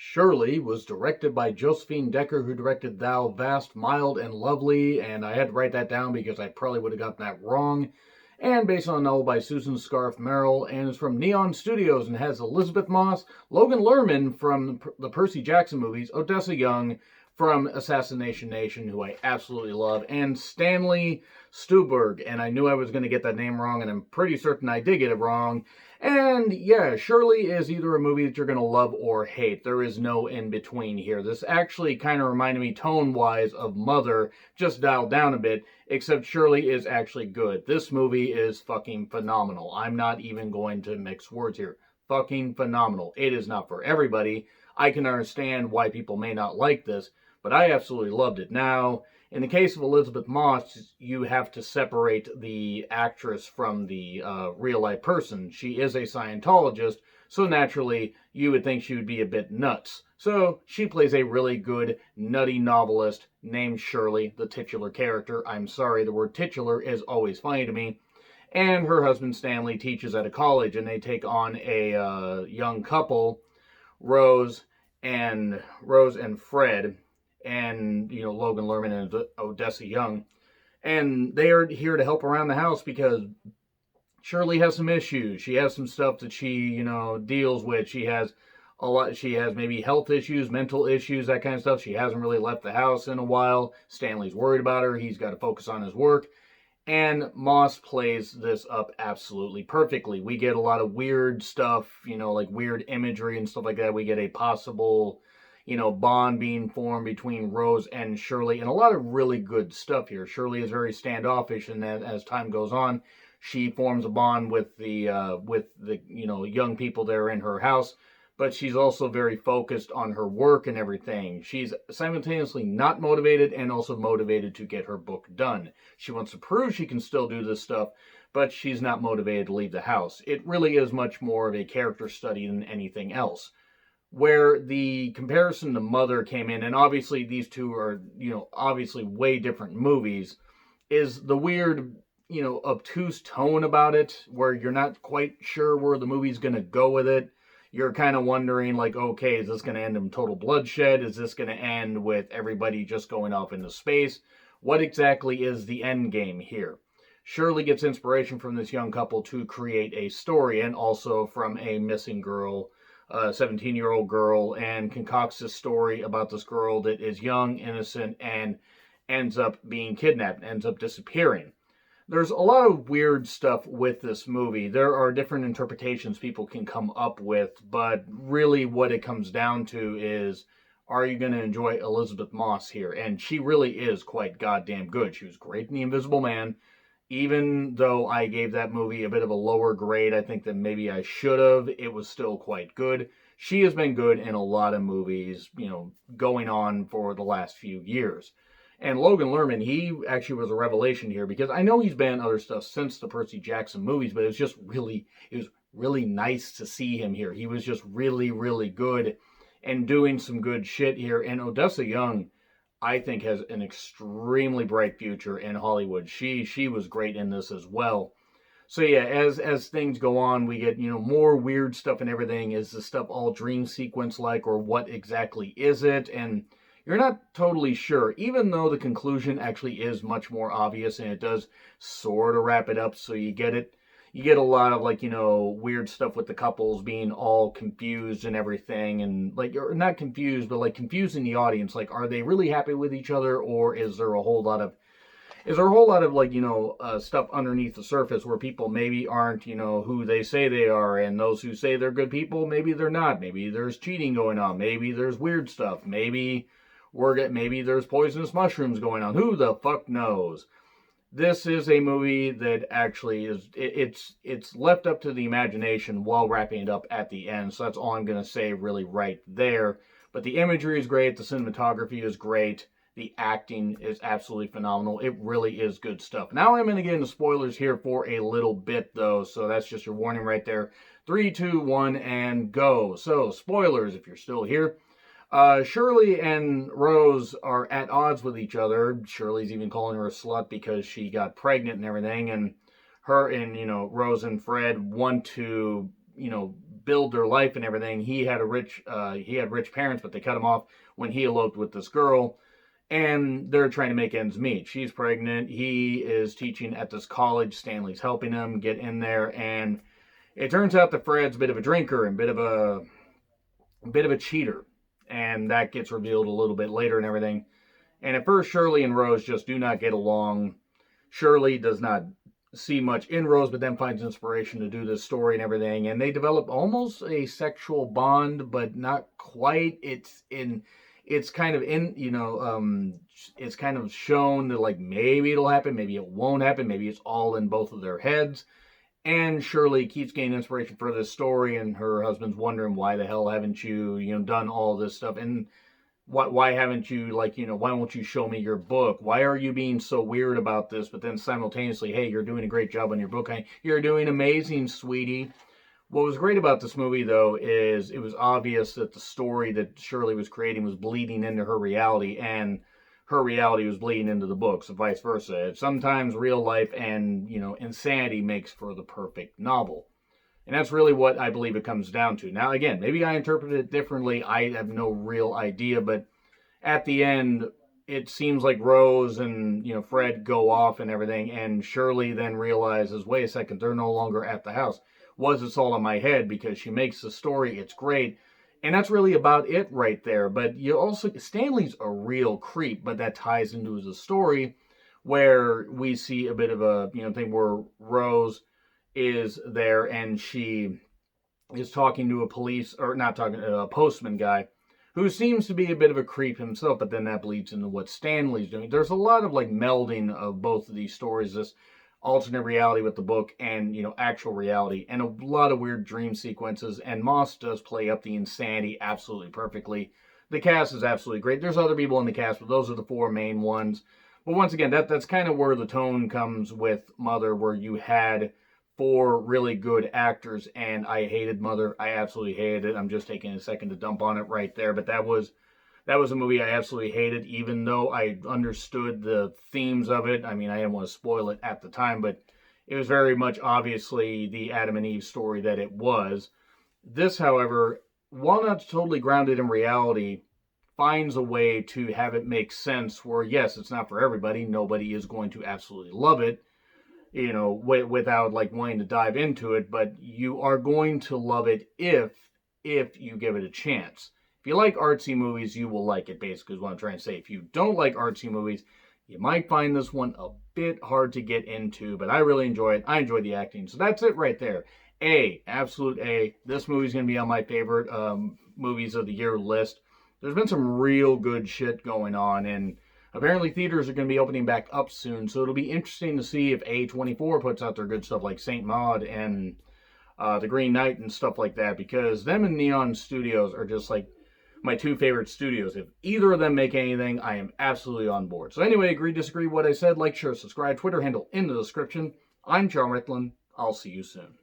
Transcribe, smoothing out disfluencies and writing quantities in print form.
Shirley was directed by Josephine Decker, who directed Thou Vast, Mild, and Lovely, and I had to write that down because I probably would have gotten that wrong. And based on a novel by Susan Scarf Merrill, and is from Neon Studios and has Elizabeth Moss, Logan Lerman from the Percy Jackson movies, Odessa Young from Assassination Nation, who I absolutely love, and Stanley Stuberg. And I knew I was going to get that name wrong, and I'm pretty certain I did get it wrong. And yeah, Shirley is either a movie that you're going to love or hate. There is no in between here. This actually kind of reminded me tone-wise of Mother, just dialed down a bit, except Shirley is actually good. This movie is fucking phenomenal. I'm not even going to mix words here. Fucking phenomenal. It is not for everybody. I can understand why people may not like this, but I absolutely loved it. Now, in the case of Elizabeth Moss, you have to separate the actress from the real-life person. She is a Scientologist, so naturally, you would think she would be a bit nuts. So, she plays a really good, nutty novelist named Shirley, the titular character. I'm sorry, the word titular is always funny to me. And her husband, Stanley, teaches at a college, and they take on a young couple, Rose and Fred, and Logan Lerman and Odessa Young, and they are here to help around the house because Shirley has some issues. She has some stuff that she deals with. She has a lot. She has maybe health issues, mental issues, that kind of stuff. She hasn't really left the house in a while. Stanley's worried about her. He's got to focus on his work. And Moss plays this up absolutely perfectly. We get a lot of weird stuff, like weird imagery and stuff like that. We get a possible bond being formed between Rose and Shirley, and a lot of really good stuff here. Shirley is very standoffish, and as time goes on, she forms a bond with the young people there in her house, but she's also very focused on her work and everything. She's simultaneously not motivated and also motivated to get her book done. She wants to prove she can still do this stuff, but she's not motivated to leave the house. It really is much more of a character study than anything else. Where the comparison to Mother came in, and obviously these two are, obviously way different movies, is the weird, obtuse tone about it, where you're not quite sure where the movie's going to go with it. You're kind of wondering, like, okay, is this going to end in total bloodshed? Is this going to end with everybody just going off into space? What exactly is the end game here? Shirley gets inspiration from this young couple to create a story, and also from a missing girl, a 17-year-old girl, and concocts this story about this girl that is young, innocent, and ends up being kidnapped, ends up disappearing. There's a lot of weird stuff with this movie. There are different interpretations people can come up with, but really what it comes down to is, are you going to enjoy Elizabeth Moss here? And she really is quite goddamn good. She was great in The Invisible Man. Even though I gave that movie a bit of a lower grade, I think that maybe I should have, it was still quite good. She has been good in a lot of movies, going on for the last few years. And Logan Lerman, he actually was a revelation here, because I know he's been in other stuff since the Percy Jackson movies, but it was really nice to see him here. He was just really, really good and doing some good shit here. And Odessa Young, I think, has an extremely bright future in Hollywood. She was great in this as well. So yeah, as things go on, we get, more weird stuff and everything. Is this stuff all dream sequence like, or what exactly is it? And you're not totally sure, even though the conclusion actually is much more obvious, and it does sort of wrap it up, so you get it. You get a lot of, weird stuff with the couples being all confused and everything, and, or not confused, but, confusing the audience. Like, are they really happy with each other, or is there a whole lot of, stuff underneath the surface where people maybe aren't, who they say they are, and those who say they're good people, maybe they're not. Maybe there's cheating going on. Maybe there's weird stuff. Maybe there's poisonous mushrooms going on. Who the fuck knows? This is a movie that actually is, it's left up to the imagination while wrapping it up at the end. So that's all I'm going to say really right there. But the imagery is great. The cinematography is great. The acting is absolutely phenomenal. It really is good stuff. Now I'm going to get into spoilers here for a little bit, though. So that's just your warning right there. 3, 2, 1, and go. So spoilers if you're still here. Shirley and Rose are at odds with each other. Shirley's even calling her a slut because she got pregnant and everything. And her and, Rose and Fred want to, build their life and everything. He had rich parents, but they cut him off when he eloped with this girl, and they're trying to make ends meet. She's pregnant. He is teaching at this college. Stanley's helping him get in there, and it turns out that Fred's a bit of a drinker and a bit of a cheater, and that gets revealed a little bit later and everything. And at first, Shirley and Rose just do not get along. Shirley does not see much in Rose, but then finds inspiration to do this story and everything. And they develop almost a sexual bond, but not quite. It's kind of it's kind of shown that like maybe it'll happen, maybe it won't happen, maybe it's all in both of their heads. And Shirley keeps gaining inspiration for this story, and her husband's wondering, why the hell haven't you, done all this stuff? And why haven't you, why won't you show me your book? Why are you being so weird about this? But then simultaneously, hey, you're doing a great job on your book. You're doing amazing, sweetie. What was great about this movie, though, is it was obvious that the story that Shirley was creating was bleeding into her reality, and her reality was bleeding into the books, and vice versa. Sometimes real life and, insanity makes for the perfect novel. And that's really what I believe it comes down to. Now, again, maybe I interpret it differently. I have no real idea, but at the end, it seems like Rose and, Fred go off and everything, and Shirley then realizes, wait a second, they're no longer at the house. Was it's all in my head? Because she makes the story, it's great. And that's really about it right there. But Stanley's a real creep, but that ties into the story where we see a bit of a, thing where Rose is there and she is talking to a postman guy who seems to be a bit of a creep himself, but then that bleeds into what Stanley's doing. There's a lot of melding of both of these stories, this alternate reality with the book and, actual reality, and a lot of weird dream sequences, and Moss does play up the insanity absolutely perfectly. The cast is absolutely great. There's other people in the cast, but those are the four main ones. But once again, that's kind of where the tone comes with Mother, where you had four really good actors, and I hated Mother. I absolutely hated it. I'm just taking a second to dump on it right there, but that was a movie I absolutely hated, even though I understood the themes of it. I mean, I didn't want to spoil it at the time, but it was very much obviously the Adam and Eve story that it was. This, however, while not totally grounded in reality, finds a way to have it make sense where, yes, it's not for everybody. Nobody is going to absolutely love it, without wanting to dive into it, but you are going to love it if you give it a chance. If you like artsy movies, you will like it, basically, is what I'm trying to say. If you don't like artsy movies, you might find this one a bit hard to get into, but I really enjoy it. I enjoy the acting. So that's it right there. Absolute A. This movie's going to be on my favorite movies of the year list. There's been some real good shit going on, and apparently theaters are going to be opening back up soon, so it'll be interesting to see if A24 puts out their good stuff like Saint Maud and The Green Knight and stuff like that, because them and Neon Studios are just my two favorite studios. If either of them make anything, I am absolutely on board. So anyway, agree, disagree what I said, like, share, subscribe, Twitter handle in the description. I'm John Rickland. I'll see you soon.